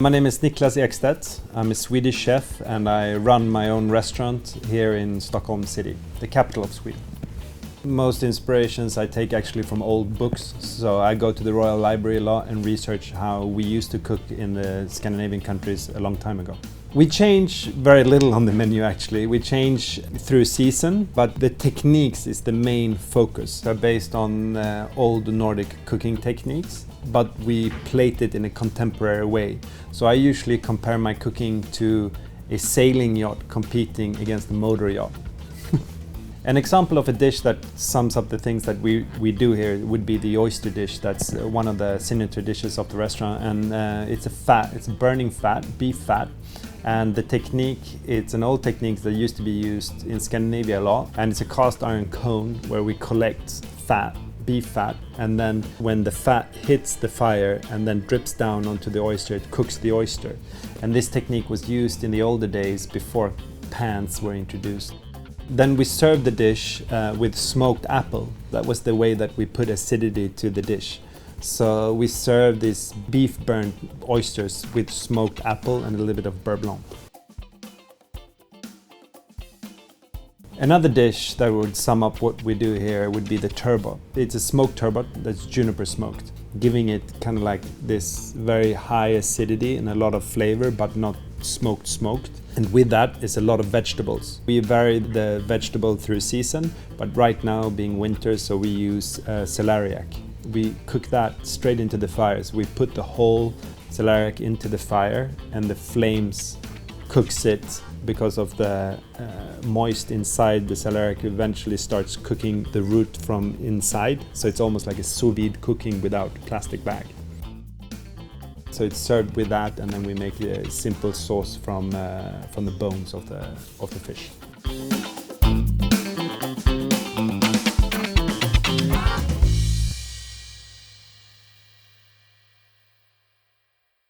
My name is Niklas Ekstedt. I'm a Swedish chef and I run my own restaurant here in Stockholm city, the capital of Sweden. Most inspirations I take actually from old books, so I go to the Royal Library a lot and research how we used to cook in the Scandinavian countries a long time ago. We change very little on the menu actually. We change through season, but the techniques is the main focus. They're based on old Nordic cooking techniques, but we plate it in a contemporary way. So I usually compare my cooking to a sailing yacht competing against a motor yacht. An example of a dish that sums up the things that we do here would be the oyster dish. That's one of the signature dishes of the restaurant, and it's a burning fat, beef fat. And the technique, it's an old technique that used to be used in Scandinavia a lot, and it's a cast iron cone where we collect fat, beef fat, and then when the fat hits the fire and then drips down onto the oyster, it cooks the oyster. And this technique was used in the older days before pans were introduced. Then we served the dish with smoked apple. That was the way that we put acidity to the dish. So we served these beef burnt oysters with smoked apple and a little bit of beurre blanc. Another dish that would sum up what we do here would be the turbot. It's a smoked turbot that's juniper smoked, giving it kind of like this very high acidity and a lot of flavor, but not smoked. And with that is a lot of vegetables. We vary the vegetable through season, but right now being winter, so we use celeriac. We cook that straight into the fires. We put the whole celeriac into the fire and the flames cooks it because of the moist inside. The celeriac eventually starts cooking the root from inside. So it's almost like a sous vide cooking without plastic bag. So it's served with that, and then we make a simple sauce from the bones of the fish.